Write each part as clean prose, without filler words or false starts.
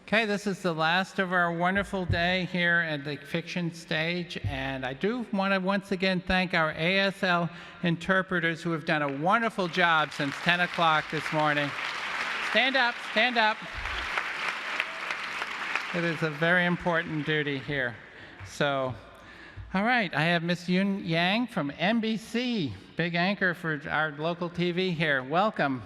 Okay, this is the last of our wonderful day here at the fiction stage, and I do want to once again thank our ASL interpreters who have done a wonderful job since 10 o'clock this morning. Stand up, stand up. It is a very important duty here. So, all right, I have Miss Yun Yang from NBC, big anchor for our local TV here. Welcome.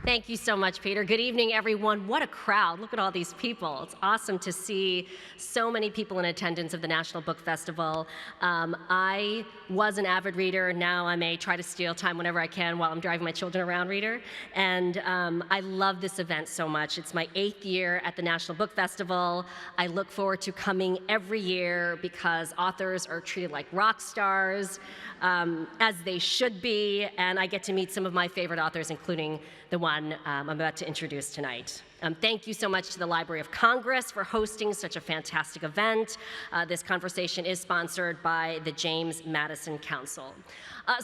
Thank you so much, Peter. Good evening, everyone. What a crowd. Look at all these people. It's awesome to see so many people in attendance of the National Book Festival. I was an avid reader. Now I'm a try to steal time whenever I can while I'm driving my children around reader. And I love this event so much. It's my 8th year at the National Book Festival. I look forward to coming every year because authors are treated like rock stars, as they should be. And I get to meet some of my favorite authors, including the one I'm about to introduce tonight. Thank you so much to the Library of Congress for hosting such a fantastic event. This conversation is sponsored by the James Madison Council.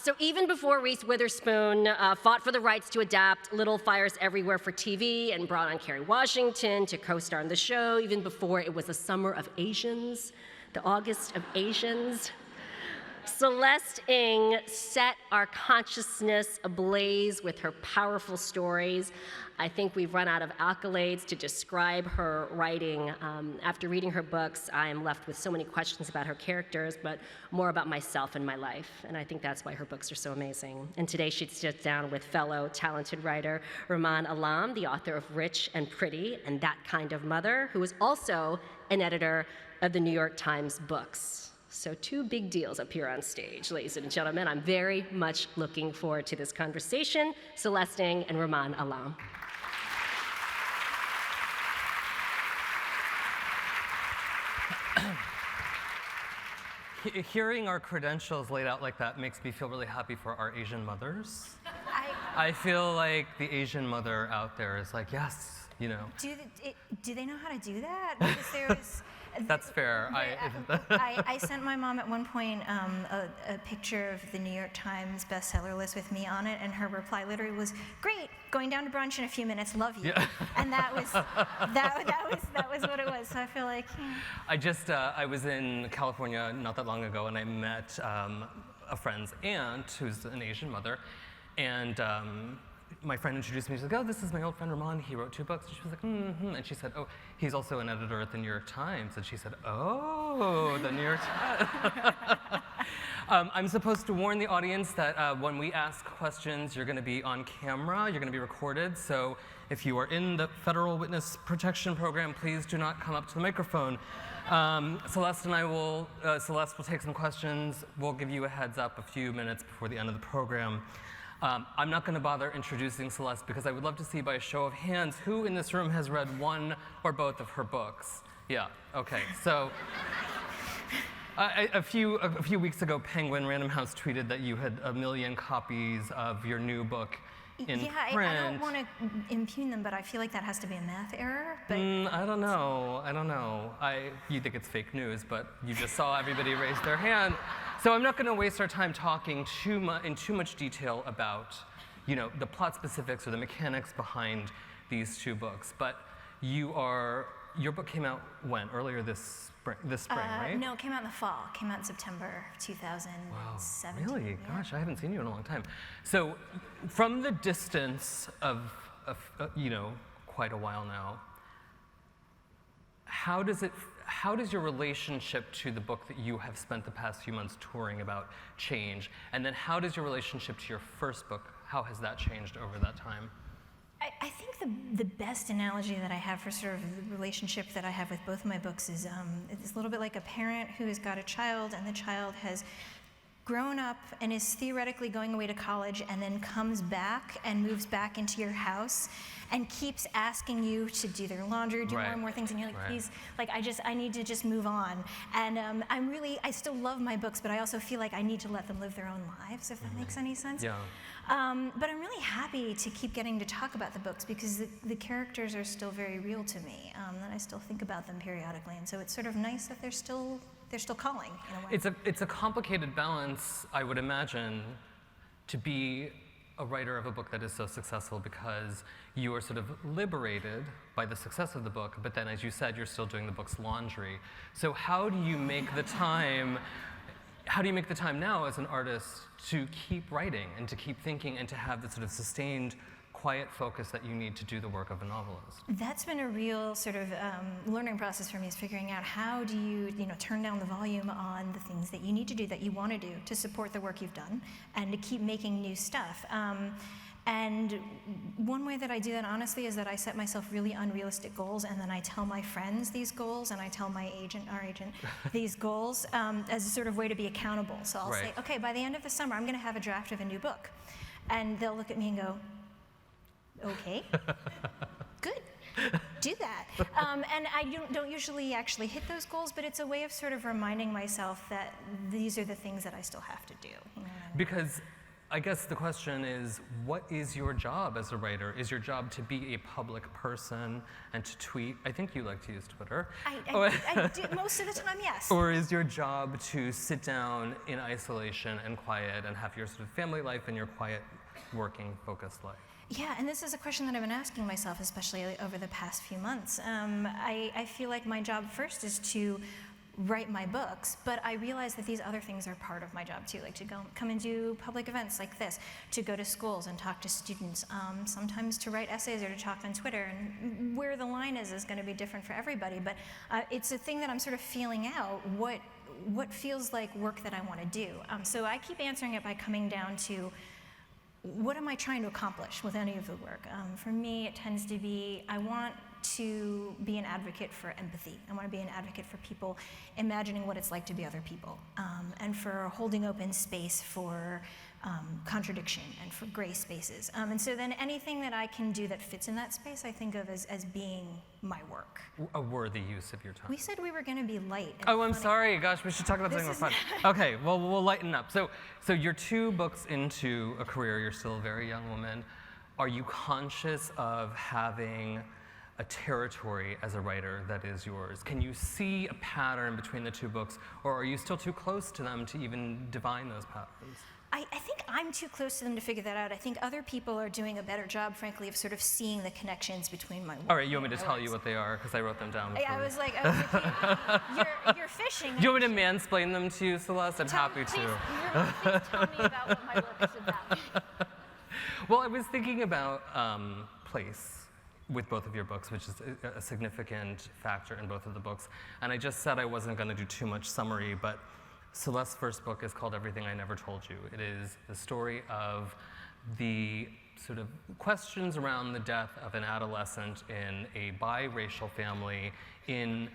So even before Reese Witherspoon fought for the rights to adapt Little Fires Everywhere for TV and brought on Kerry Washington to co-star in the show, even before it was the summer of Asians, the August of Asians, Celeste Ng set our consciousness ablaze with her powerful stories. I think we've run out of accolades to describe her writing. After reading her books, I am left with so many questions about her characters, but more about myself and my life. And I think that's why her books are so amazing. And today she sits down with fellow talented writer Rumaan Alam, the author of Rich and Pretty and That Kind of Mother, who is also an editor of the New York Times books. So 2 big deals up here on stage, ladies and gentlemen. I'm very much looking forward to this conversation. Celeste Ng and Rumaan Alam. Hearing our credentials laid out like that makes me feel really happy for our Asian mothers. I feel like the Asian mother out there is like, yes, you know. Do they know how to do that? Because there's... That's fair. I sent my mom at one point a picture of the New York Times bestseller list with me on it, and her reply literally was, "Great, going down to brunch in a few minutes. Love you." Yeah. And that was what it was. So I feel like. Yeah. I was in California not that long ago, and I met a friend's aunt who's an Asian mother, and. My friend introduced me. She's like, "Oh, this is my old friend Rumaan. He wrote 2 books." And she was like, "Mm-hmm." And she said, "Oh, he's also an editor at the New York Times." And she said, "Oh, the New York Times." I'm supposed to warn the audience that when we ask questions, you're going to be on camera. You're going to be recorded. So if you are in the Federal Witness Protection Program, please do not come up to the microphone. Celeste will take some questions. We'll give you a heads up a few minutes before the end of the program. I'm not going to bother introducing Celeste because I would love to see by a show of hands who in this room has read one or both of her books. Yeah, okay. So a few weeks ago, Penguin Random House tweeted that you had 1 million copies of your new book in print. I don't want to impugn them, but I feel like that has to be a math error. But I don't know. You think it's fake news, but you just saw everybody raise their hand. So I'm not going to waste our time talking in too much detail about, the plot specifics or the mechanics behind these 2 books. But your book came out when? Earlier this spring, right? No, it came out in the fall. It came out in September 2017. Wow, really? Yeah. Gosh, I haven't seen you in a long time. So, from the distance of quite a while now, how does your relationship to the book that you have spent the past few months touring about change? And then how does your relationship to your first book, how has that changed over that time? I think the best analogy that I have for sort of the relationship that I have with both of my books is it's a little bit like a parent who has got a child, and the child has grown up and is theoretically going away to college and then comes back and moves back into your house and keeps asking you to do their laundry, do more and more things, and you're like, please, like, I need to just move on. And I still love my books, but I also feel like I need to let them live their own lives, if that makes any sense. Yeah. But I'm really happy to keep getting to talk about the books because the characters are still very real to me, and I still think about them periodically, and so it's sort of nice that they're still calling in a way. It's a complicated balance, I would imagine, to be a writer of a book that is so successful because you are sort of liberated by the success of the book, but then, as you said, you're still doing the book's laundry. So how do you make the time? How do you make the time now as an artist to keep writing and to keep thinking and to have the sort of sustained, quiet focus that you need to do the work of a novelist? That's been a real sort of learning process for me, is figuring out how do you turn down the volume on the things that you need to do, that you want to do to support the work you've done and to keep making new stuff. And one way that I do that, honestly, is that I set myself really unrealistic goals, and then I tell my friends these goals, and I tell our agent, these goals as a sort of way to be accountable. So I'll say, okay, by the end of the summer, I'm going to have a draft of a new book. And they'll look at me and go, okay, good, do that. And I don't usually actually hit those goals, but it's a way of sort of reminding myself that these are the things that I still have to do. You know what I mean? Because I guess the question is, what is your job as a writer? Is your job to be a public person and to tweet? I think you like to use Twitter. I do, most of the time, yes. Or is your job to sit down in isolation and quiet and have your sort of family life and your quiet, working, focused life? Yeah, and this is a question that I've been asking myself, especially over the past few months. I feel like my job first is to write my books, but I realize that these other things are part of my job too, like to come and do public events like this, to go to schools and talk to students, sometimes to write essays or to talk on Twitter, and where the line is going to be different for everybody, but it's a thing that I'm sort of feeling out, what feels like work that I want to do. So I keep answering it by coming down to, what am I trying to accomplish with any of the work? For me, it tends to be, I want to be an advocate for empathy. I want to be an advocate for people imagining what it's like to be other people, and for holding open space for contradiction and for gray spaces. And so then anything that I can do that fits in that space, I think of as being my work. A worthy use of your time. We said we were going to be light. Oh, I'm sorry. Gosh, we should talk about something more fun. Okay, well, we'll lighten up. So you're 2 books into a career. You're still a very young woman. Are you conscious of having a territory as a writer that is yours? Can you see a pattern between the 2 books, or are you still too close to them to even divine those patterns? I think I'm too close to them to figure that out. I think other people are doing a better job, frankly, of sort of seeing the connections between my work. All right, you want me to tell you what they are? Because I wrote them down. I was like, you're fishing. Do you want me to mansplain them to you, Celeste? I'm happy to. Please tell me about what my work is about. Well, I was thinking about place with both of your books, which is a significant factor in both of the books. And I just said I wasn't going to do too much summary, but Celeste's first book is called Everything I Never Told You. It is the story of the sort of questions around the death of an adolescent in a biracial family in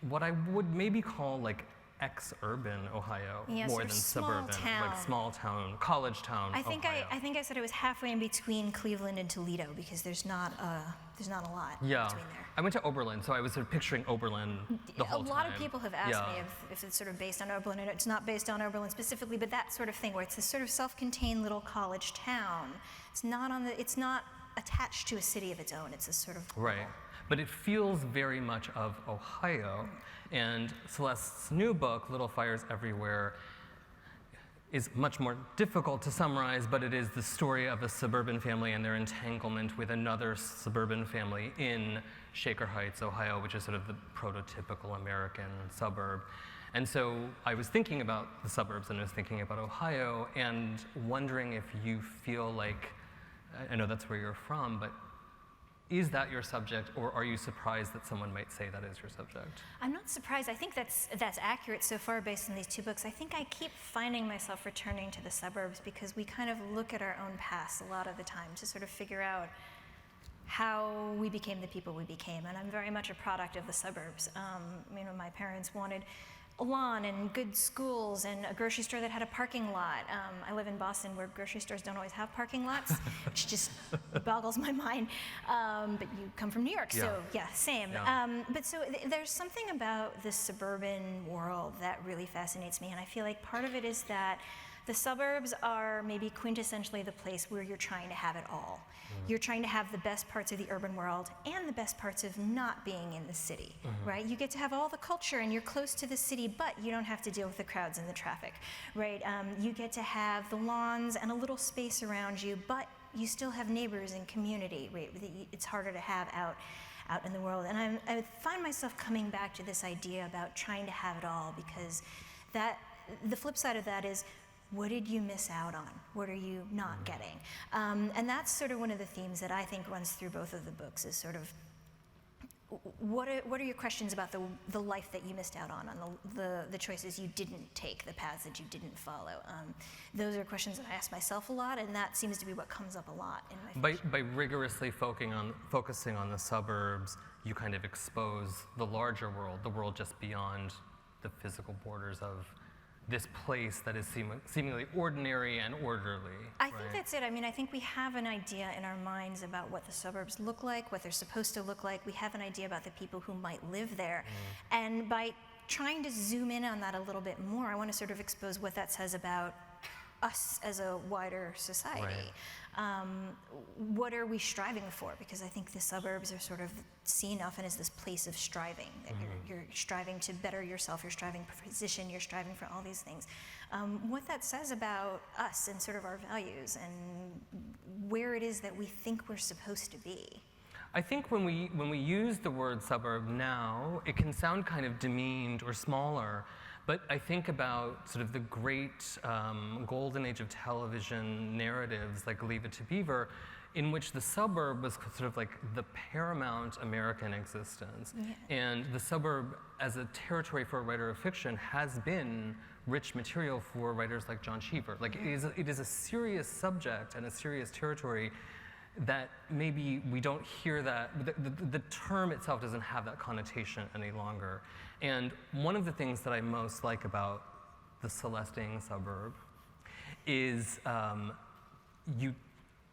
what I would maybe call like ex-urban Ohio, more than suburban, like small town, college town. I think Ohio. I said it was halfway in between Cleveland and Toledo, because there's not a lot between there. I went to Oberlin, so I was sort of picturing Oberlin the whole time. A lot of people have asked me if it's sort of based on Oberlin, and it's not based on Oberlin specifically, but that sort of thing where it's this sort of self-contained little college town. It's not attached to a city of its own. It's this sort of right. But it feels very much of Ohio. And Celeste's new book, Little Fires Everywhere, is much more difficult to summarize, but it is the story of a suburban family and their entanglement with another suburban family in Shaker Heights, Ohio, which is sort of the prototypical American suburb. And so I was thinking about the suburbs, and I was thinking about Ohio, and wondering if you feel like, I know that's where you're from, but is that your subject, or are you surprised that someone might say that is your subject? I'm not surprised. I think that's accurate so far based on these 2 books. I think I keep finding myself returning to the suburbs because we kind of look at our own past a lot of the time to sort of figure out how we became the people we became. And I'm very much a product of the suburbs. My parents wanted a lawn and good schools and a grocery store that had a parking lot. I live in Boston, where grocery stores don't always have parking lots, which just boggles my mind. But you come from New York, so yeah, same. Yeah. But so there's something about the suburban world that really fascinates me, and I feel like part of it is that The suburbs are maybe quintessentially the place where you're trying to have it all. You're trying to have the best parts of the urban world and the best parts of not being in the city, right? You get to have all the culture and you're close to the city, but you don't have to deal with the crowds and the traffic, right? You get to have the lawns and a little space around you, but you still have neighbors and community, right? It's harder to have out in the world. And I find myself coming back to this idea about trying to have it all, because the flip side of that is, what did you miss out on? What are you not getting? And that's sort of one of the themes that I think runs through both of the books, is sort of, what are your questions about the life that you missed out on the choices you didn't take, the paths that you didn't follow? Those are questions that I ask myself a lot, and that seems to be what comes up a lot in my fiction. By rigorously focusing on the suburbs, you kind of expose the larger world, the world just beyond the physical borders of this place that is seemingly ordinary and orderly. I think that's it. I mean, I think we have an idea in our minds about what the suburbs look like, what they're supposed to look like. We have an idea about the people who might live there. And by trying to zoom in on that a little bit more, I want to sort of expose what that says about us as a wider society. What are we striving for? Because I think the suburbs are sort of seen often as this place of striving, that you're striving to better yourself, you're striving for position, you're striving for all these things. What that says about us and sort of our values and where it is that we think we're supposed to be. I think when we use the word suburb now, it can sound kind of demeaned or smaller. But I think about sort of the great golden age of television narratives like Leave It to Beaver, in which the suburb was sort of like the paramount American existence. And the suburb as a territory for a writer of fiction has been rich material for writers like John Cheever. Like it is a serious subject and a serious territory that maybe we don't hear that, the term itself doesn't have that connotation any longer. And one of the things that I most like about the Celeste suburb is you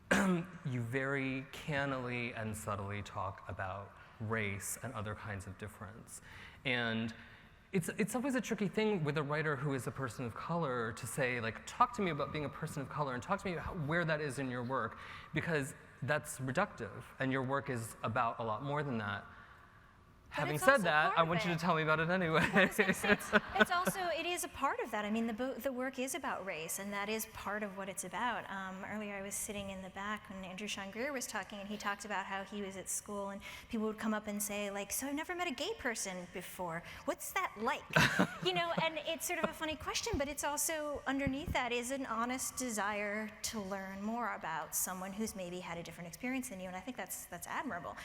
very cannily and subtly talk about race and other kinds of difference. And it's always a tricky thing with a writer who is a person of color to say, like, talk to me about being a person of color and talk to me about where that is in your work, because that's reductive, and your work is about a lot more than that. Having said that, I want you to tell me about it anyway. It is a part of that. I mean, the work is about race, and that is part of what it's about. Earlier, I was sitting in the back when Andrew Sean Greer was talking, and he talked about how he was at school, and people would come up and say, like, so I've never met a gay person before. What's that like? You know, and it's sort of a funny question, but it's also, underneath that is an honest desire to learn more about someone who's maybe had a different experience than you, and I think that's admirable.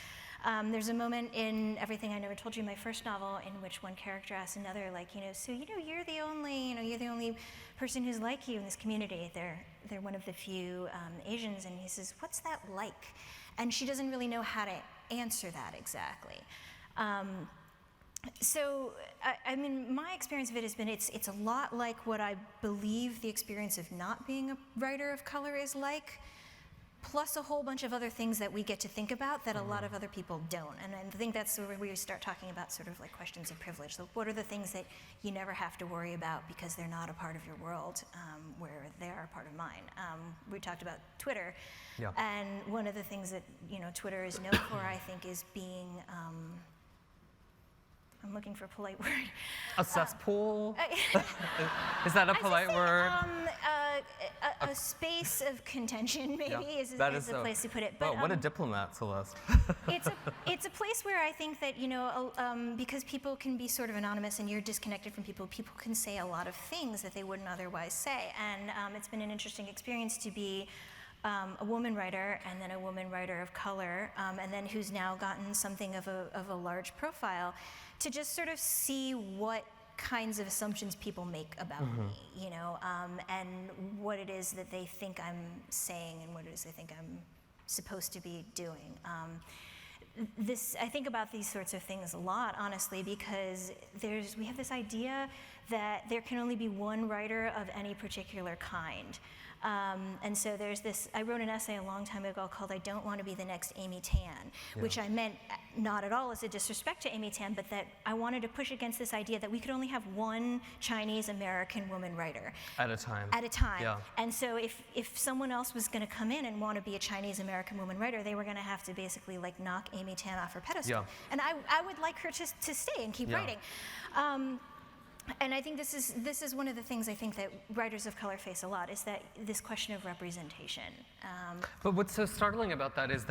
There's a moment in Everything I Never Told You, my first novel, in which one character asks another, like, so you're the only person who's like you in this community. They're one of the few Asians, and he says, what's that like? And she doesn't really know how to answer that exactly. So, I mean, my experience of it has been, it's a lot like what I believe the experience of not being a writer of color is like, plus a whole bunch of other things that we get to think about that a lot of other people don't. And I think that's where we start talking about sort of like questions of privilege. So what are the things that you never have to worry about because they're not a part of your world, where they are a part of mine? We talked about Twitter, and one of the things that Twitter is known for, I think, is being, I'm looking for a polite word. A cesspool? Is that a polite word? A space of contention, maybe, is a place to put it. But what a diplomat, Celeste. It's a place where I think that, because people can be sort of anonymous and you're disconnected from people can say a lot of things that they wouldn't otherwise say. And it's been an interesting experience to be a woman writer, and then a woman writer of color, and then who's now gotten something of a large profile, to just sort of see what kinds of assumptions people make about me, and what it is that they think I'm saying and what it is they think I'm supposed to be doing. I think about these sorts of things a lot, honestly, because we have this idea that there can only be one writer of any particular kind. And so there's this, I wrote an essay a long time ago called I Don't Want to Be the Next Amy Tan, which I meant not at all as a disrespect to Amy Tan, but that I wanted to push against this idea that we could only have one Chinese American woman writer. At a time. At a time. Yeah. And so if someone else was going to come in and want to be a Chinese American woman writer, they were going to have to basically like knock Amy Tan off her pedestal. Yeah. And I would like her to stay and keep writing. And I think this is one of the things I think that writers of color face a lot, is that this question of representation. But what's so startling about that is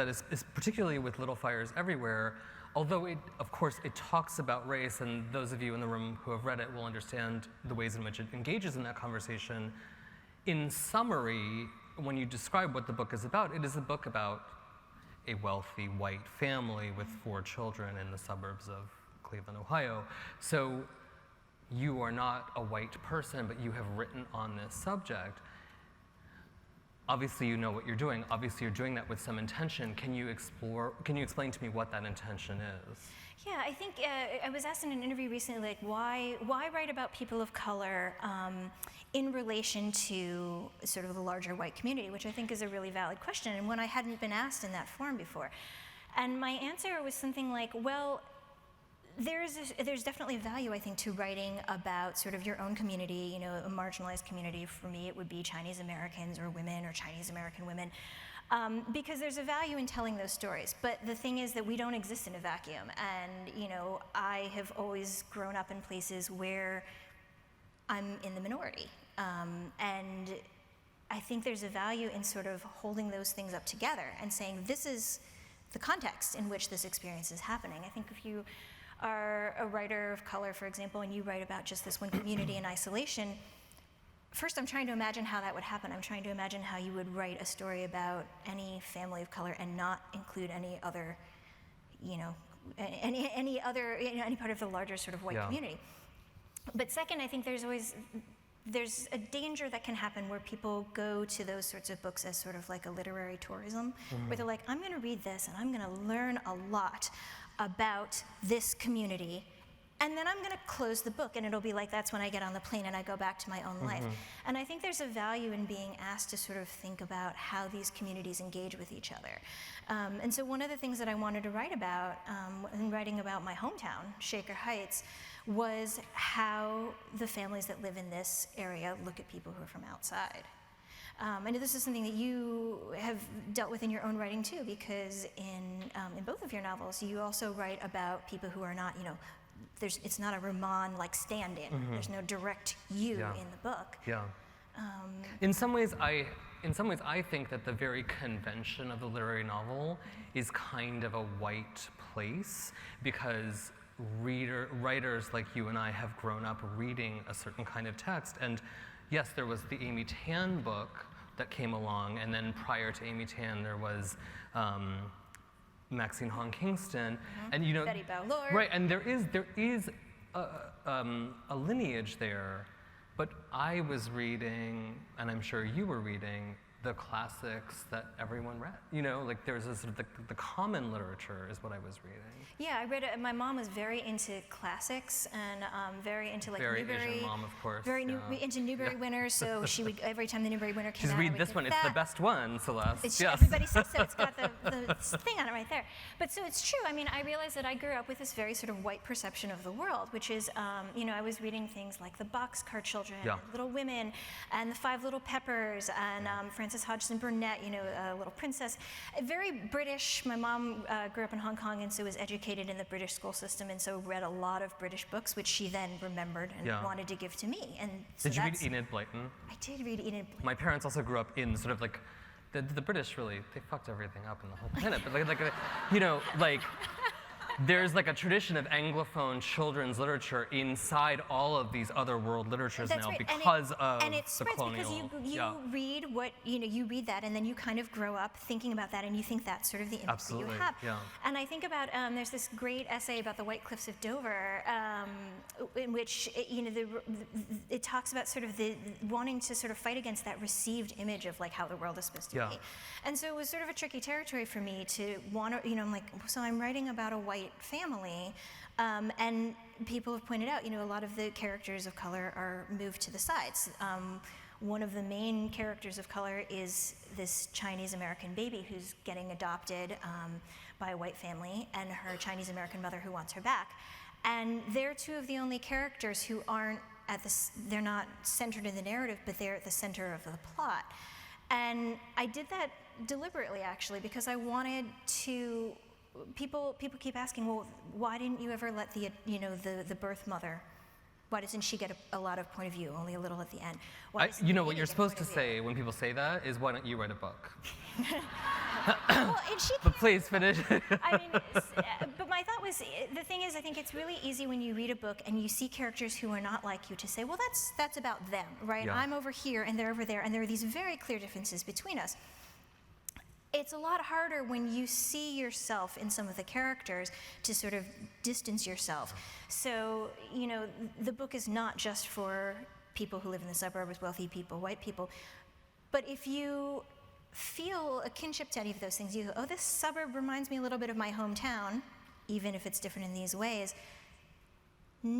particularly with Little Fires Everywhere, although of course it talks about race, and those of you in the room who have read it will understand the ways in which it engages in that conversation. In summary, when you describe what the book is about, it is a book about a wealthy white family with 4 children in the suburbs of Cleveland, Ohio. So you are not a white person, but you have written on this subject. Obviously, you know what you're doing. Obviously, you're doing that with some intention. Can you explain to me what that intention is? Yeah, I think I was asked in an interview recently, like, why write about people of color in relation to sort of the larger white community, which I think is a really valid question, and one I hadn't been asked in that form before. And my answer was something like, well, there's definitely value, I think, to writing about sort of your own community, you know, a marginalized community. For me, it would be Chinese Americans or women or Chinese American women, because there's a value in telling those stories. But the thing is that we don't exist in a vacuum. And, you know, I have always grown up in places where I'm in the minority. And I think there's a value in sort of holding those things up together and saying, this is the context in which this experience is happening. I think if you are a writer of color, for example, and you write about just this one community in isolation, first I'm trying to imagine how that would happen. I'm trying to imagine how you would write a story about any family of color and not include any other, you know, any other, you know, any part of the larger sort of white community. But second, I think there's a danger that can happen where people go to those sorts of books as sort of like a literary tourism, where they're like, I'm going to read this and I'm going to learn a lot about this community, and then I'm going to close the book, and it'll be like that's when I get on the plane and I go back to my own life. And I think there's a value in being asked to sort of think about how these communities engage with each other. And so one of the things that I wanted to write about in writing about my hometown, Shaker Heights, was how the families that live in this area look at people who are from outside. I know this is something that you have dealt with in your own writing too, because in both of your novels, you also write about people who are not, you know, it's not a roman like stand-in. There's no direct you in the book. Yeah. In some ways, I think that the very convention of the literary novel is kind of a white place, because writers like you and I have grown up reading a certain kind of text. And yes, there was the Amy Tan book that came along, and then prior to Amy Tan, there was Maxine Hong Kingston, and you know, Betty Ballard. right? And there is a lineage there. But I was reading, and I'm sure you were reading, the classics that everyone read. You know, like there's a sort of the common literature is what I was reading. Yeah, I read it. My mom was very into classics and very into like Very Newbery. Asian mom, of course. Very into Newbery winners. So she would every time the Newbery winner came She's out, read we'd this get one. It's that. the best one, Celeste. Yes. Everybody says so. It's got the thing on it right there. But so it's true. I mean, I realized that I grew up with this very sort of white perception of the world, which is, you know, I was reading things like The Boxcar Children, Little Women, and The Five Little Peppers, and Frances Hodgson Burnett, you know, Little Princess. Very British. My mom grew up in Hong Kong and so was educated in the British school system, and so read a lot of British books, which she then remembered and wanted to give to me. And so did you read Enid Blyton? I did read Enid Blyton. My parents also grew up in sort of like the British. Really, they fucked everything up in the whole planet. But like you know, like there's like a tradition of Anglophone children's literature inside all of these other world literatures That's now right. because of and it the spreads colonial. because you read what, you know, you read that and then you kind of grow up thinking about that and you think that's sort of the image that you have. Yeah. And I think about there's this great essay about the White Cliffs of Dover in which it talks about sort of the wanting to sort of fight against that received image of like how the world is supposed to be. And so it was sort of a tricky territory for me to want to, you know, I'm like, so I'm writing about a white family, and people have pointed out, you know, a lot of the characters of color are moved to the sides. one of the main characters of color is this Chinese American baby who's getting adopted by a white family, and her Chinese American mother who wants her back. And they're two of the only characters who aren't they're not centered in the narrative, but they're at the center of the plot. And I did that deliberately, actually, because I wanted to, people keep asking, well, why didn't you ever let the birth mother, why doesn't she get a lot of point of view, only a little at the end? You know what you're supposed to say when people say that is, why don't you write a book? Well, and she But please finish. I mean, but my thought was, the thing is, I think it's really easy when you read a book and you see characters who are not like you to say, well, that's about them, right? Yeah. I'm over here and they're over there, and there are these very clear differences between us. It's a lot harder when you see yourself in some of the characters to sort of distance yourself. So, the book is not just for people who live in the suburbs, wealthy people, white people, but if you feel a kinship to any of those things, you go, oh, this suburb reminds me a little bit of my hometown, even if it's different in these ways.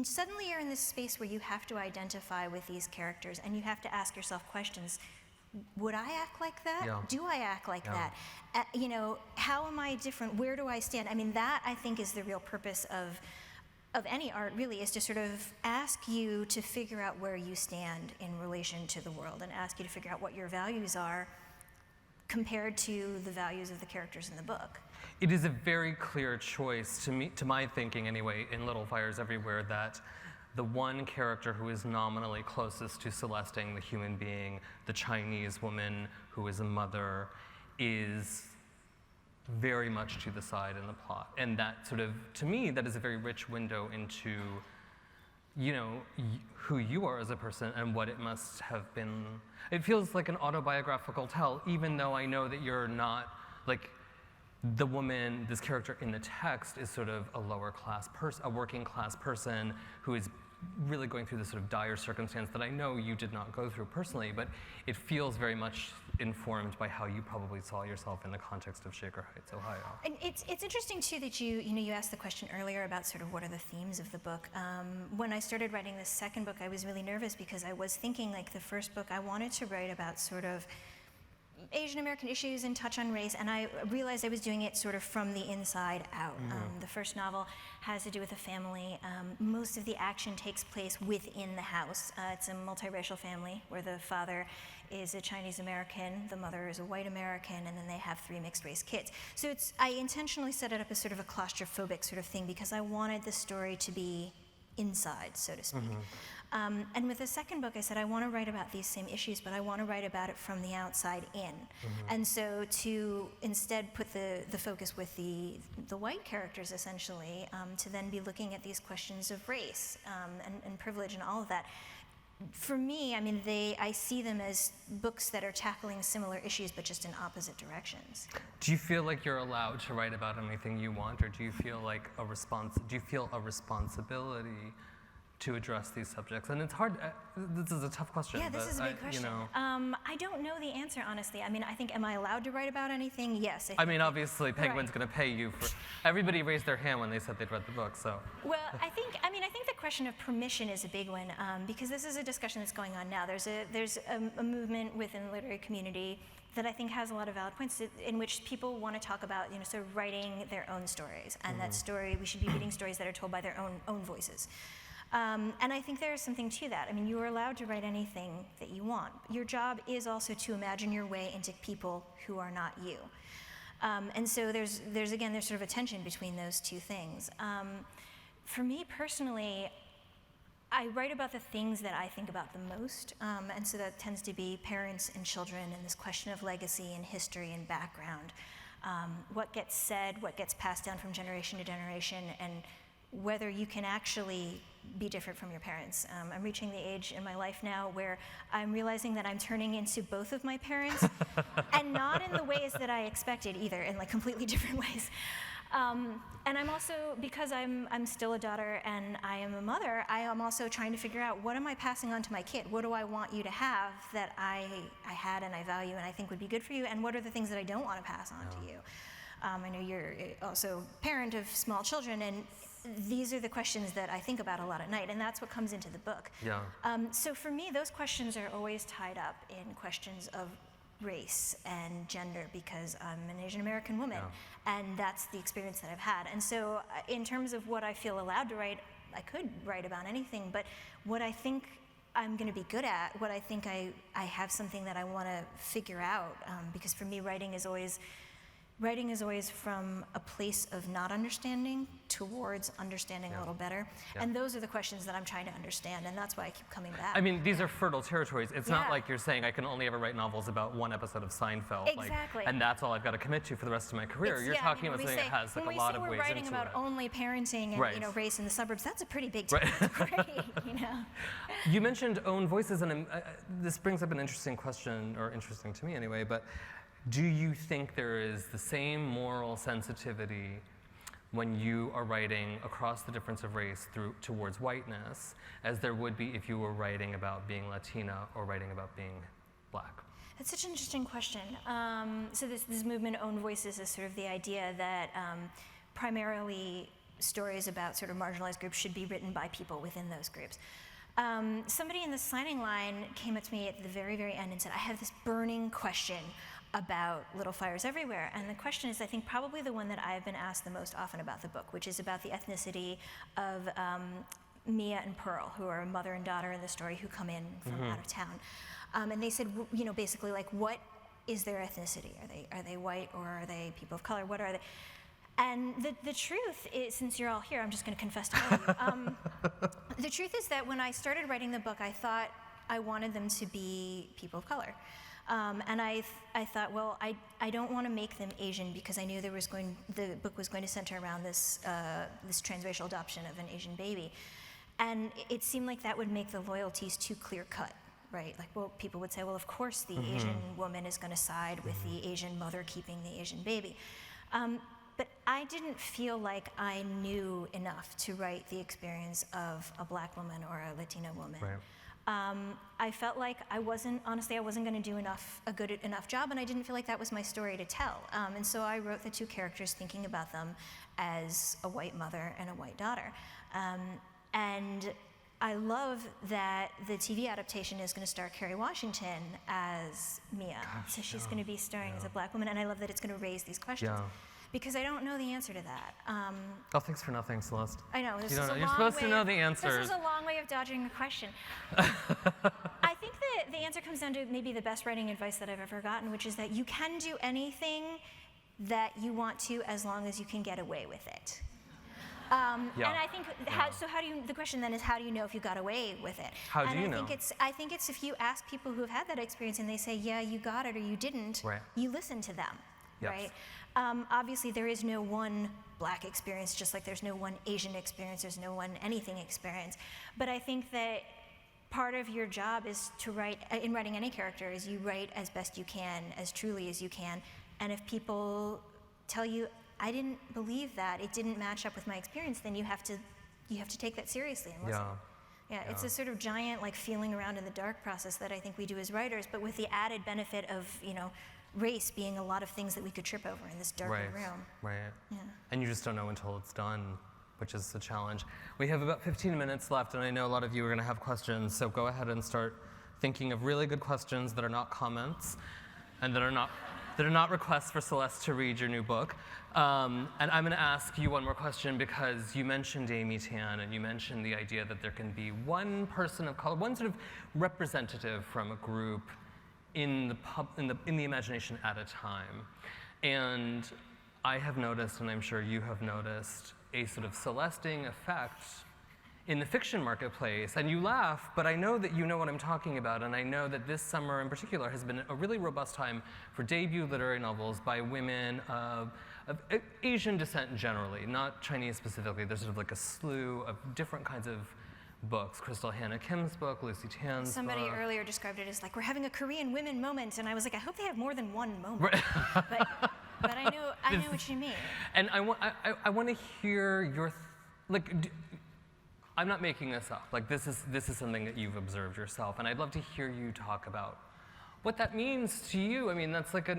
Suddenly you're in this space where you have to identify with these characters, and you have to ask yourself questions. Would I act like that? Yeah. Do I act like that? How am I different? Where do I stand? I mean, that, I think, is the real purpose of any art, really, is to sort of ask you to figure out where you stand in relation to the world, and ask you to figure out what your values are compared to the values of the characters in the book. It is a very clear choice, to my thinking anyway, in Little Fires Everywhere, that the one character who is nominally closest to Celeste, the human being, the Chinese woman who is a mother, is very much to the side in the plot. And that sort of, to me, that is a very rich window into, who you are as a person and what it must have been. It feels like an autobiographical tell, even though I know that you're not, like, the woman, this character in the text is sort of a lower class person, a working class person who is really going through this sort of dire circumstance that I know you did not go through personally, but it feels very much informed by how you probably saw yourself in the context of Shaker Heights, Ohio. And it's interesting too that you asked the question earlier about sort of what are the themes of the book. When I started writing the second book, I was really nervous because I was thinking, like, the first book I wanted to write about sort of Asian American issues and touch on race, and I realized I was doing it sort of from the inside out. The first novel has to do with a family. Most of the action takes place within the house. It's a multiracial family where the father is a Chinese American, the mother is a white American, and then they have 3 mixed race kids. So I intentionally set it up as sort of a claustrophobic sort of thing because I wanted the story to be inside, so to speak. And with the second book, I said, I want to write about these same issues, but I want to write about it from the outside in. And so to instead put the focus with the white characters, essentially, to then be looking at these questions of race and privilege and all of that. For me, I mean, I see them as books that are tackling similar issues, but just in opposite directions. Do you feel like you're allowed to write about anything you want, or do you feel like do you feel a responsibility to address these subjects? And it's hard, this is a tough question. Yeah, this is a big question. I don't know the answer, honestly. I mean, I think, am I allowed to write about anything? Yes. I mean, obviously, Penguin's going to pay you for, everybody raised their hand when they said they'd read the book, so. Well, I think the question of permission is a big one, because this is a discussion that's going on now. There's a movement within the literary community that I think has a lot of valid points in which people want to talk about, sort of writing their own stories, and that story, we should be reading stories that are told by their own voices. And I think there is something to that. I mean, you are allowed to write anything that you want. Your job is also to imagine your way into people who are not you. And so there's sort of a tension between those two things. For me personally, I write about the things that I think about the most, and so that tends to be parents and children and this question of legacy and history and background. What gets said, what gets passed down from generation to generation, and whether you can actually be different from your parents. I'm reaching the age in my life now where I'm realizing that I'm turning into both of my parents, and not in the ways that I expected either, in like completely different ways. And I'm also, because I'm still a daughter and I am a mother, I am also trying to figure out, what am I passing on to my kid? What do I want you to have that I had and I value and I think would be good for you? And what are the things that I don't want to pass on to you? I know you're also a parent of small children, and these are the questions that I think about a lot at night, and that's what comes into the book. Yeah. So for me, those questions are always tied up in questions of race and gender, because I'm an Asian American woman, and that's the experience that I've had. And so in terms of what I feel allowed to write, I could write about anything, but what I think I'm going to be good at, what I think I have something that I want to figure out, because for me, writing is always from a place of not understanding towards understanding a little better. Yeah. And those are the questions that I'm trying to understand, and that's why I keep coming back. I mean, these are fertile territories. It's not like you're saying I can only ever write novels about one episode of Seinfeld. Exactly. And that's all I've got to commit to for the rest of my career. You're talking about something that has like a lot of ways into it. When we say we're writing about only parenting and race in the suburbs, that's a pretty big territory, You mentioned own voices, and this brings up an interesting question, or interesting to me anyway, but do you think there is the same moral sensitivity when you are writing across the difference of race towards whiteness as there would be if you were writing about being Latina or writing about being Black? That's such an interesting question. So this movement, Own Voices, is sort of the idea that primarily stories about sort of marginalized groups should be written by people within those groups. Somebody in the signing line came up to me at the very, very end and said, I have this burning question about Little Fires Everywhere. And the question is, I think, probably the one that I've been asked the most often about the book, which is about the ethnicity of Mia and Pearl, who are a mother and daughter in the story who come in from out of town. And they said, basically, like, what is their ethnicity? Are they white, or are they people of color? What are they? And the truth is, since you're all here, I'm just going to confess to all of you. The truth is that when I started writing the book, I thought I wanted them to be people of color. And I thought, well, I don't want to make them Asian, because I knew the book was going to center around this transracial adoption of an Asian baby. And it seemed like that would make the loyalties too clear-cut, right? Like, well, people would say, well, of course the Asian woman is going to side with the Asian mother keeping the Asian baby. But I didn't feel like I knew enough to write the experience of a Black woman or a Latina woman. Right. I felt like I wasn't going to do a good enough job, and I didn't feel like that was my story to tell. And so I wrote the two characters thinking about them as a white mother and a white daughter. And I love that the TV adaptation is going to star Kerry Washington as Mia. So she's going to be starring as a Black woman, and I love that it's going to raise these questions. Yeah. Because I don't know the answer to that. Oh, thanks for nothing, Celeste. I know. You're supposed to know the answers. This is a long way of dodging a question. I think that the answer comes down to maybe the best writing advice that I've ever gotten, which is that you can do anything that you want to as long as you can get away with it. And I think, the question then is, how do you know if you got away with it? How do you know? I think it's if you ask people who have had that experience and they say, yeah, you got it or you didn't, you listen to them, right? Obviously, there is no one Black experience, just like there's no one Asian experience, there's no one anything experience. But I think that part of your job is to write, in writing any character, is you write as best you can, as truly as you can. And if people tell you, I didn't believe that, it didn't match up with my experience, then you have to take that seriously and listen. Yeah, it's a sort of giant, like, feeling around in the dark process that I think we do as writers, but with the added benefit of, race being a lot of things that we could trip over in this darkened room. Right. Yeah. And you just don't know until it's done, which is the challenge. We have about 15 minutes left, and I know a lot of you are going to have questions, so go ahead and start thinking of really good questions that are not comments and that are not requests for Celeste to read your new book. And I'm going to ask you one more question, because you mentioned Amy Tan, and you mentioned the idea that there can be one person of color, one sort of representative from a group in the imagination at a time. And I have noticed, and I'm sure you have noticed, a sort of Celesting effect in the fiction marketplace. And you laugh, but I know that you know what I'm talking about, and I know that this summer in particular has been a really robust time for debut literary novels by women of Asian descent generally, not Chinese specifically. There's sort of like a slew of different kinds of books. Crystal Hannah Kim's book, Lucy Tan's Somebody book. earlier described it as like, we're having a Korean women moment, and I was like, I hope they have more than one moment. Right. but I know what you mean. And I want to hear your, I'm not making this up. Like, this is something that you've observed yourself, and I'd love to hear you talk about what that means to you. I mean, that's like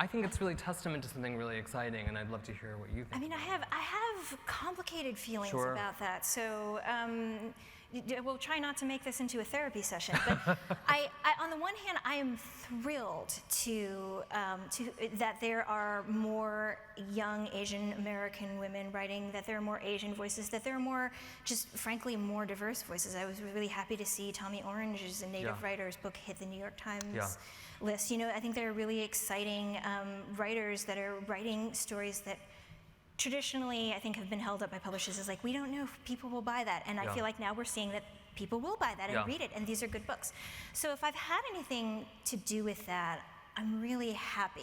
I think it's really testament to something really exciting, and I'd love to hear what you think. I mean, I have complicated feelings Sure. about that. So we'll try not to make this into a therapy session. But I on the one hand, I am thrilled to that there are more young Asian American women writing, that there are more Asian voices, that there are more, just frankly, more diverse voices. I was really happy to see Tommy Orange's A Native Writer's book hit the New York Times list. You know, I think there are really exciting writers that are writing stories that traditionally, I think, have been held up by publishers as like, we don't know if people will buy that. And I feel like now we're seeing that people will buy that and read it, and these are good books. So if I've had anything to do with that, I'm really happy.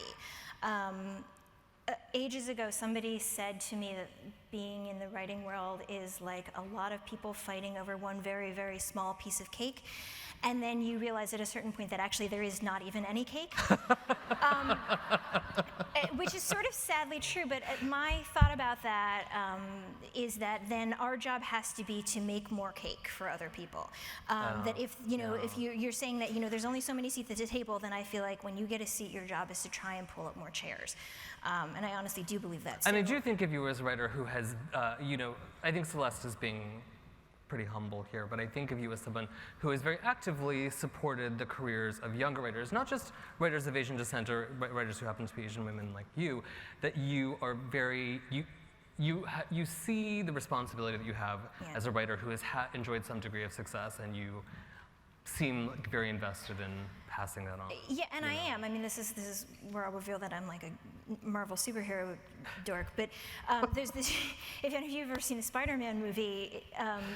Ages ago, somebody said to me that being in the writing world is like a lot of people fighting over one very, very small piece of cake. And then you realize at a certain point that actually there is not even any cake, which is sort of sadly true. But my thought about that is that then our job has to be to make more cake for other people. That if if you're saying that there's only so many seats at the table, then I feel like when you get a seat, your job is to try and pull up more chairs. And I honestly do believe that. And I do think of you as a writer who has, I think Celeste is being pretty humble here, but I think of you as someone who has very actively supported the careers of younger writers, not just writers of Asian descent or writers who happen to be Asian women like you, that you are very, you see the responsibility that you have as a writer who has enjoyed some degree of success, and you seem like very invested in passing that on. Yeah, and I am. I mean, this is where I'll reveal that I'm like a Marvel superhero dork. But there's this, if any of you have ever seen a Spider-Man movie,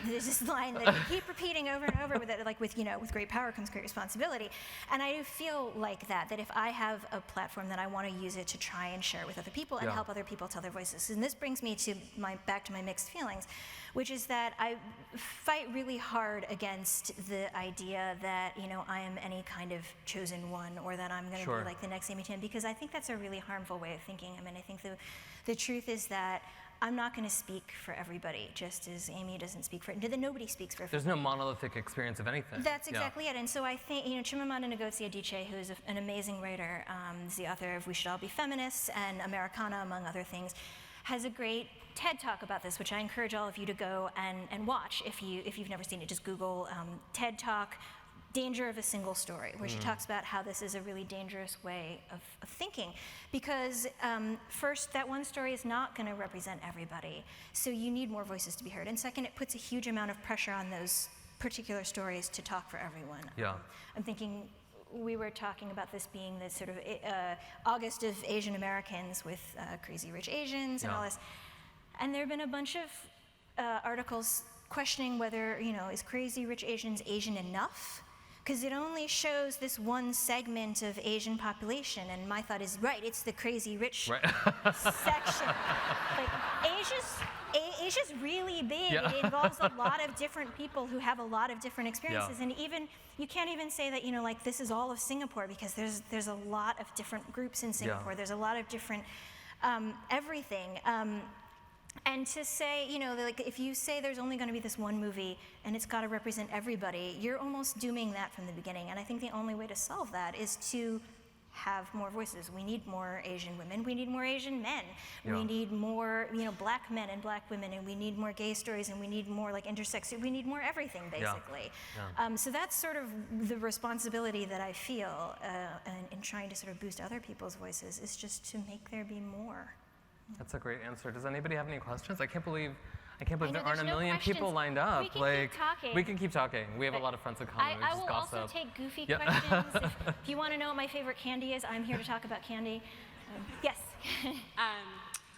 there's this line that you keep repeating over and over with it, like with great power comes great responsibility. And I do feel like that if I have a platform, that I want to use it to try and share it with other people and help other people tell their voices. And this brings me to back to my mixed feelings, which is that I fight really hard against the idea that I am any kind of chosen one, or that I'm going to be like the next Amy Tan, because I think that's a really harmful way of thinking. I mean, I think the truth is that I'm not going to speak for everybody, just as Amy doesn't speak for that nobody speaks for. There's no monolithic experience of anything. That's exactly it. And so I think Chimamanda Ngozi Adichie, who is an amazing writer, is the author of We Should All Be Feminists and Americana, among other things, has a great TED Talk about this, which I encourage all of you to go and watch if you've never seen it. Just Google TED Talk, Danger of a Single Story, where she talks about how this is a really dangerous way of thinking. Because first, that one story is not going to represent everybody, so you need more voices to be heard. And second, it puts a huge amount of pressure on those particular stories to talk for everyone. Yeah. I'm thinking, we were talking about this being the sort of August of Asian Americans with Crazy Rich Asians and all this. And there have been a bunch of articles questioning whether, is Crazy Rich Asians Asian enough? Because it only shows this one segment of Asian population. And my thought is, right, it's the crazy rich section. Like, Asia's really big. Yeah. It involves a lot of different people who have a lot of different experiences. And even, you can't even say that, like, this is all of Singapore, because there's a lot of different groups in Singapore. There's a lot of different everything. And to say, like, if you say there's only going to be this one movie and it's got to represent everybody, you're almost dooming that from the beginning. And I think the only way to solve that is to have more voices. We need more Asian women. We need more Asian men. We need more, black men and black women, and we need more gay stories, and we need more like intersex. We need more everything, basically. So that's sort of the responsibility that I feel in trying to sort of boost other people's voices, is just to make there be more. That's a great answer. Does anybody have any questions? I can't believe there aren't a no million questions. people lined up. We can keep talking. We can keep talking. We have a lot of friends in common. I will also take goofy questions. If you want to know what my favorite candy is, I'm here to talk about candy. Yes.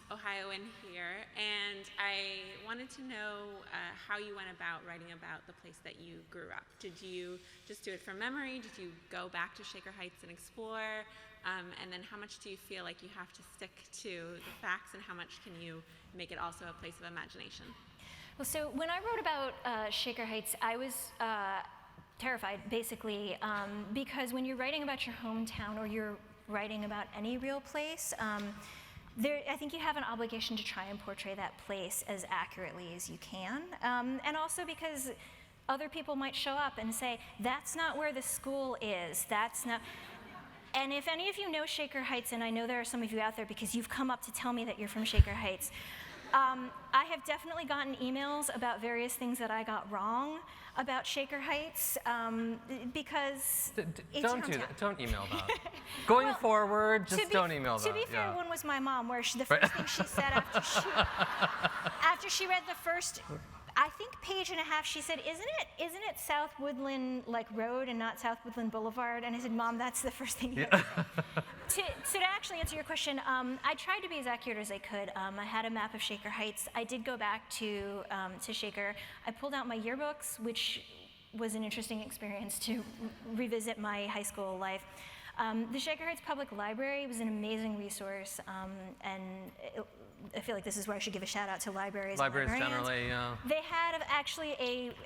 Ohioan here, and I wanted to know how you went about writing about the place that you grew up. Did you just do it from memory? Did you go back to Shaker Heights and explore? And then how much do you feel like you have to stick to the facts, and how much can you make it also a place of imagination? Well, so when I wrote about Shaker Heights, I was terrified, basically, because when you're writing about your hometown, or you're writing about any real place, I think you have an obligation to try and portray that place as accurately as you can. And also because other people might show up and say, that's not where the school is, that's not... And if any of you know Shaker Heights, and I know there are some of you out there because you've come up to tell me that you're from Shaker Heights, I have definitely gotten emails about various things that I got wrong about Shaker Heights because it's Don't do hometown. that. Don't email that. Going forward, just don't email that. To be fair, yeah. one was my mom, where the first thing she said after she read the first, I think, page and a half, she said, isn't it South Woodland Road and not South Woodland Boulevard? And I said, Mom, that's the first thing you have to say. To actually answer your question, I tried to be as accurate as I could. I had a map of Shaker Heights. I did go back to Shaker. I pulled out my yearbooks, which was an interesting experience to revisit my high school life. The Shaker Heights Public Library was an amazing resource, and I feel like this is where I should give a shout out to libraries. Libraries and librarians. generally, yeah. They had actually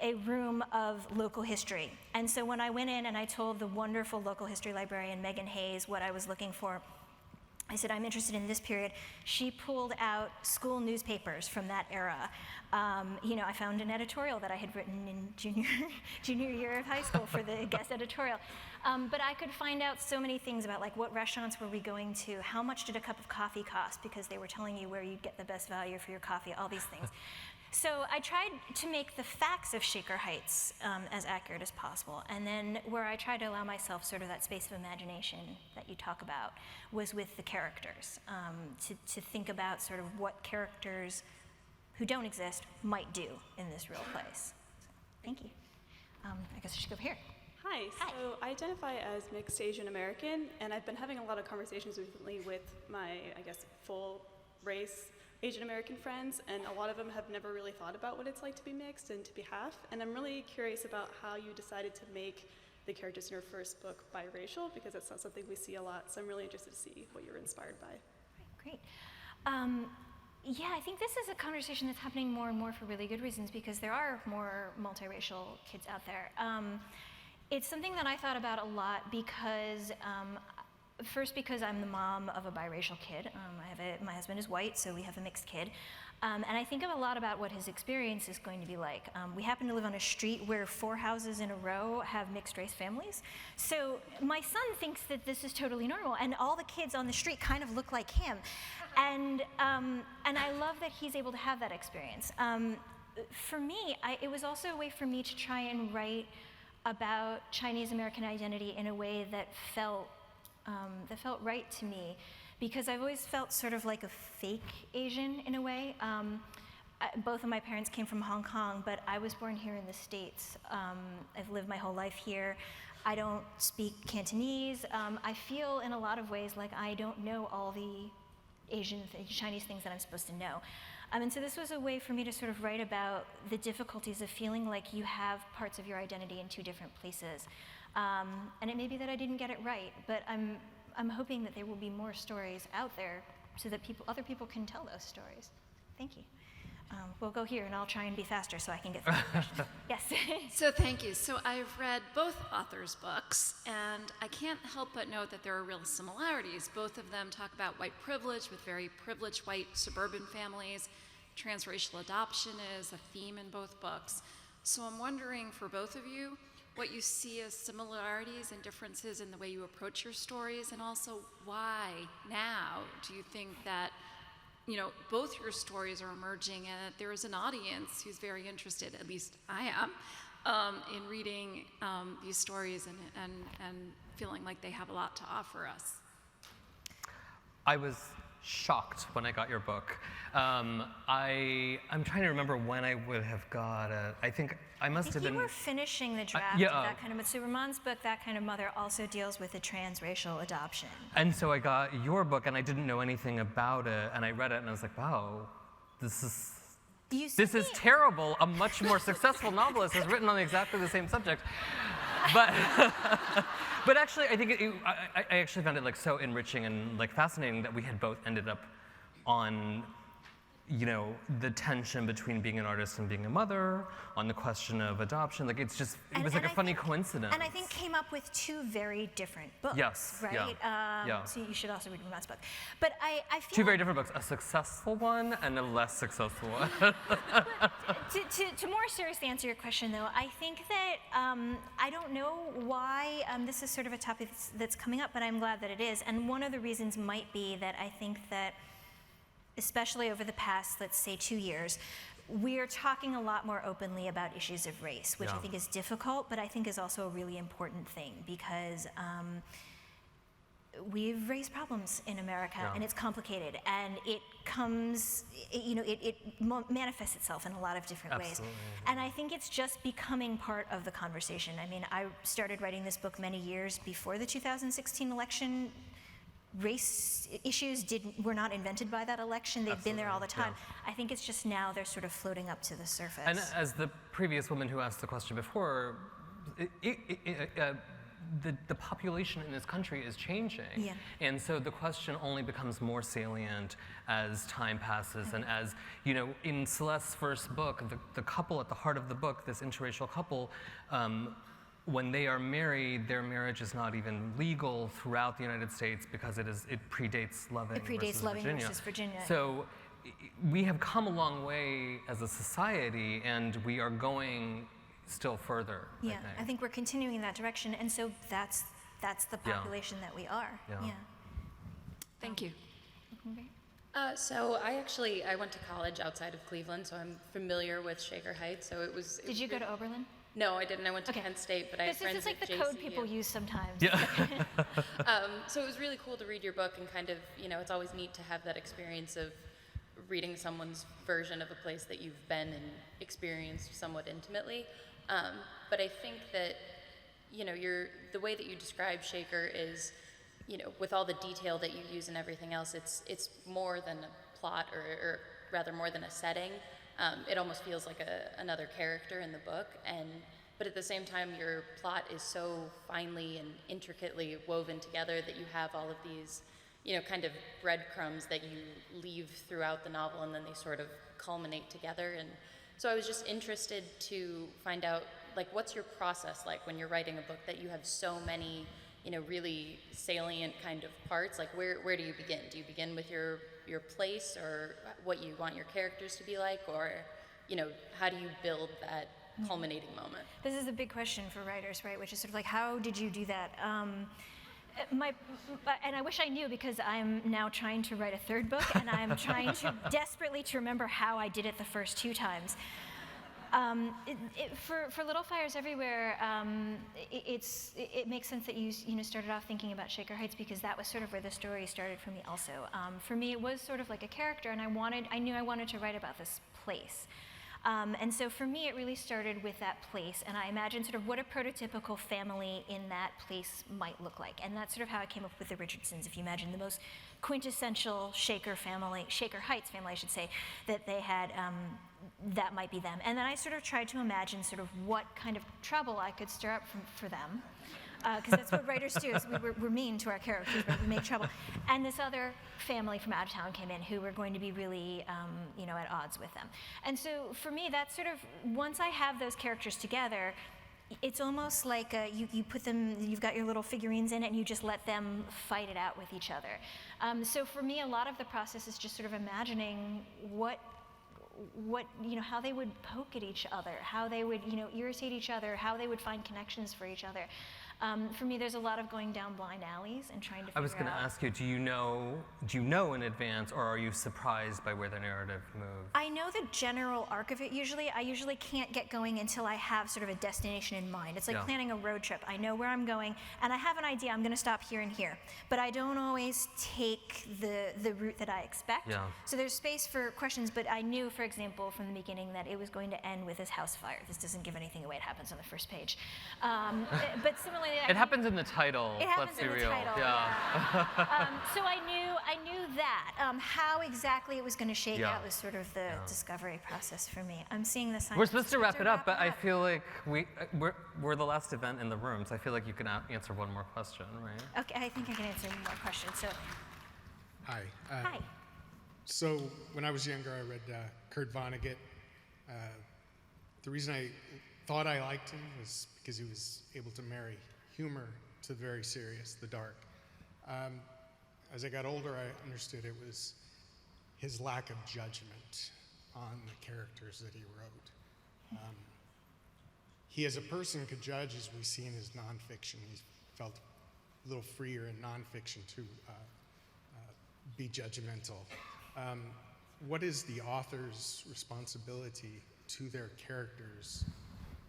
a room of local history. And so when I went in and I told the wonderful local history librarian, Megan Hayes, what I was looking for, I said, I'm interested in this period. She pulled out school newspapers from that era. I found an editorial that I had written in junior year of high school for the guest editorial. But I could find out so many things about what restaurants were we going to, how much did a cup of coffee cost, because they were telling you where you'd get the best value for your coffee, all these things. So I tried to make the facts of Shaker Heights as accurate as possible. And then where I tried to allow myself sort of that space of imagination that you talk about was with the characters, to think about sort of what characters who don't exist might do in this real place. So, thank you. I guess I should go over here. Hi, so I identify as mixed Asian American, and I've been having a lot of conversations recently with my, full race Asian American friends, and a lot of them have never really thought about what it's like to be mixed and to be half. And I'm really curious about how you decided to make the characters in your first book biracial, because that's not something we see a lot. So I'm really interested to see what you're inspired by. Great. Yeah, I think this is a conversation that's happening more and more for really good reasons, because there are more multiracial kids out there. It's something that I thought about a lot because first, because I'm the mom of a biracial kid. My husband is white, so we have a mixed kid. And I think a lot about what his experience is going to be like. We happen to live on a street where 4 houses in a row have mixed race families. So my son thinks that this is totally normal, and all the kids on the street kind of look like him. And I love that he's able to have that experience. For me, it was also a way for me to try and write about Chinese American identity in a way that felt right to me, because I've always felt sort of like a fake Asian in a way. Both of my parents came from Hong Kong, but I was born here in the States. I've lived my whole life here. I don't speak Cantonese. I feel in a lot of ways like I don't know all the Chinese things that I'm supposed to know. And so this was a way for me to sort of write about the difficulties of feeling like you have parts of your identity in 2 different places. And it may be that I didn't get it right, but I'm hoping that there will be more stories out there so that other people can tell those stories. Thank you. We'll go here, and I'll try and be faster so I can get through the questions. Yes. So thank you. So I've read both authors' books, and I can't help but note that there are real similarities. Both of them talk about white privilege with very privileged white suburban families. Transracial adoption is a theme in both books. So I'm wondering, for both of you, what you see as similarities and differences in the way you approach your stories, and also why now do you think that both your stories are emerging and that there is an audience who's very interested, at least I am, in reading these stories and feeling like they have a lot to offer us? I was shocked when I got your book. I'm trying to remember when I would have got it. I think I must have been. You were finishing the draft yeah, of That Kind of Mother. So Ramon's book, That Kind of Mother, also deals with the transracial adoption. And so I got your book, and I didn't know anything about it, and I read it, and I was like, wow, this is terrible. A much more successful novelist has written on exactly the same subject. But actually, I think I actually found it so enriching and fascinating that we had both ended up on you know, the tension between being an artist and being a mother, on the question of adoption. Like, it's just, it was like a funny coincidence. And I think came up with two very different books, Yes, right? yeah. So you should also read Ramon's book. But I feel Two very different books, a successful one and a less successful one. to more seriously answer your question, though, I think that I don't know why this is sort of a topic that's coming up, but I'm glad that it is. And one of the reasons might be that I think that, especially over the past, let's say, 2 years, we're talking a lot more openly about issues of race, which I think is difficult, but I think is also a really important thing, because we have race problems in America, and it's complicated, and it comes, you know, it manifests itself in a lot of different ways. And I think it's just becoming part of the conversation. I mean, I started writing this book many years before the 2016 election. Race issues were not invented by that election. They've been there all the time. I think it's just now they're sort of floating up to the surface. And as the previous woman who asked the question before, the population in this country is changing. Yeah. And so the question only becomes more salient as time passes. And as, you know, in Celeste's first book, the couple at the heart of the book, this interracial couple, when they are married, their marriage is not even legal throughout the United States because it predates Loving versus Virginia. So we have come a long way as a society, and we are going still further. Yeah, I think we're continuing in that direction, and so that's the population that we are. Yeah. Thank you. So I went to college outside of Cleveland, so I'm familiar with Shaker Heights. So it was. Did you go to Oberlin? No, I didn't. I went to Kent State, but I had friends This is like at the JCU. code people use sometimes. Yeah. So it was really cool to read your book and kind of, you know, it's always neat to have that experience of reading someone's version of a place that you've been and experienced somewhat intimately. But I think that, you know, the way that you describe Shaker is, you know, with all the detail that you use and everything else, it's more than a plot, or rather more than a setting. It almost feels like another character in the book, but at the same time, your plot is so finely and intricately woven together that you have all of these, you know, kind of breadcrumbs that you leave throughout the novel, and then they sort of culminate together. And so I was just interested to find out, like, what's your process like when you're writing a book that you have so many, you know, really salient kind of parts? Like, where do you begin? Do you begin with your place, or what you want your characters to be like, or, you know, how do you build that culminating moment? This is a big question for writers, right? Which is sort of like, how did you do that? And I wish I knew, because I'm now trying to write a third book, and I'm trying desperately to remember how I did it the first 2 times. For Little Fires Everywhere, it makes sense that you started off thinking about Shaker Heights, because that was sort of where the story started for me also. For me, it was sort of like a character, and I knew I wanted to write about this place. And so for me, it really started with that place, and I imagined sort of what a prototypical family in that place might look like. And that's sort of how I came up with the Richardsons. If you imagine the most quintessential Shaker Heights family, I should say, that they had, that might be them. And then I sort of tried to imagine sort of what kind of trouble I could stir up for them. Because that's what writers do, is we're mean to our characters, but we make trouble. And this other family from out of town came in who were going to be really, you know, at odds with them. And so for me, that's sort of, once I have those characters together, it's almost like you put them, you've got your little figurines in it, and you just let them fight it out with each other. So for me, a lot of the process is just sort of imagining what, you know, how they would poke at each other, how they would, you know, irritate each other, how they would find connections for each other. For me, there's a lot of going down blind alleys and trying to figure out. I was going to ask you, do you know in advance, or are you surprised by where the narrative moves? I know the general arc of it usually. I usually can't get going until I have sort of a destination in mind. It's like planning a road trip. I know where I'm going, and I have an idea. I'm going to stop here and here. But I don't always take the route that I expect. Yeah. So there's space for questions, but I knew, for example, from the beginning that it was going to end with this house fire. This doesn't give anything away. It happens on the first page. But similarly, it happens in the title. It happens in the title. Yeah. So I knew that. How exactly it was going to shake out was sort of the discovery process for me. I'm seeing the signs. We're supposed to wrap it up, but I feel like we're the last event in the room, so I feel like you can answer one more question, right? Okay, I think I can answer one more question. So. Hi. Hi. So when I was younger, I read Kurt Vonnegut. The reason I thought I liked him was because he was able to marry humor to the very serious, the dark. As I got older, I understood it was his lack of judgment on the characters that he wrote. He, as a person, could judge, as we see in his nonfiction. He felt a little freer in nonfiction to be judgmental. What is the author's responsibility to their characters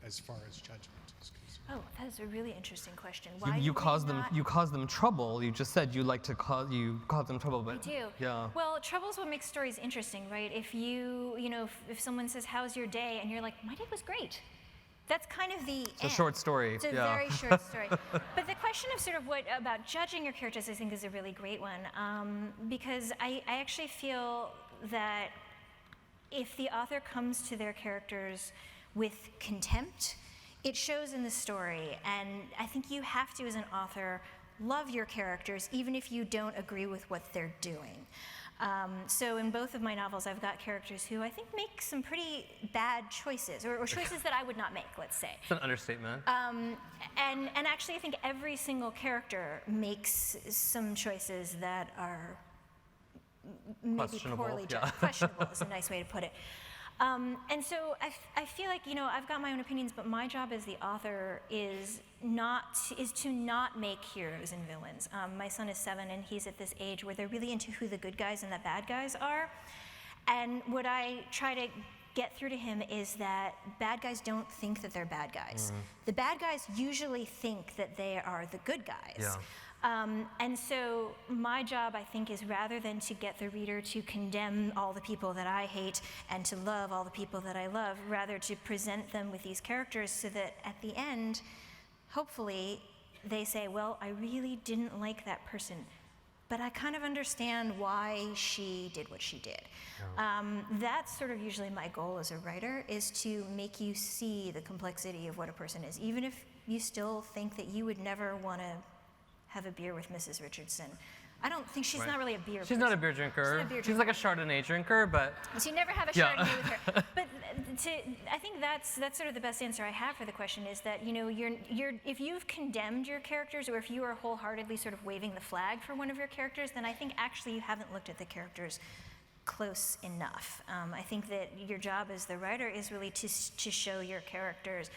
as far as judgment is concerned? Oh, that is a really interesting question. You cause them trouble. You just said you like to cause them trouble, but I do. Yeah. Well, trouble is what makes stories interesting, right? If if someone says, "How's your day?" and you're like, "My day was great," that's kind of the It's a short story. It's a very short story. But the question of sort of what about judging your characters, I think, is a really great one, because I actually feel that if the author comes to their characters with contempt, it shows in the story. And I think you have to, as an author, love your characters, even if you don't agree with what they're doing. So in both of my novels, I've got characters who I think make some pretty bad choices, or choices that I would not make, let's say. It's an understatement. And actually, I think every single character makes some choices that are maybe Questionable, poorly yeah. judged. Questionable is a nice way to put it. And so I feel like, I've got my own opinions, but my job as the author is to not make heroes and villains. My son is 7, and he's at this age where they're really into who the good guys and the bad guys are. And what I try to get through to him is that bad guys don't think that they're bad guys. The bad guys usually think that they are the good guys. Yeah. And so my job, I think, is rather than to get the reader to condemn all the people that I hate and to love all the people that I love, rather to present them with these characters so that at the end, hopefully, they say, well, I really didn't like that person, but I kind of understand why she did what she did. That's sort of usually my goal as a writer, is to make you see the complexity of what a person is, even if you still think that you would never want to have a beer with Mrs. Richardson. I don't think she's not really a beer person. She's not a beer drinker. She's not a beer She's like a Chardonnay drinker, but so you never have a Yeah. Chardonnay with her. But I think that's sort of the best answer I have for the question, is that if you've condemned your characters, or if you are wholeheartedly sort of waving the flag for one of your characters, then I think actually you haven't looked at the characters close enough. I think that your job as the writer is really to show your characters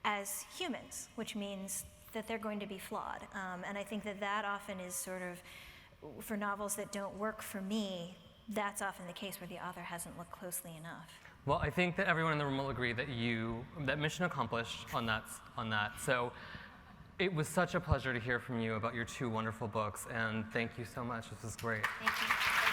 as humans, which means that they're going to be flawed. And I think that often is sort of, for novels that don't work for me, that's often the case where the author hasn't looked closely enough. well, I think that everyone in the room will agree that mission accomplished on that. So it was such a pleasure to hear from you about your 2 wonderful books, and thank you so much. This was great. Thank you.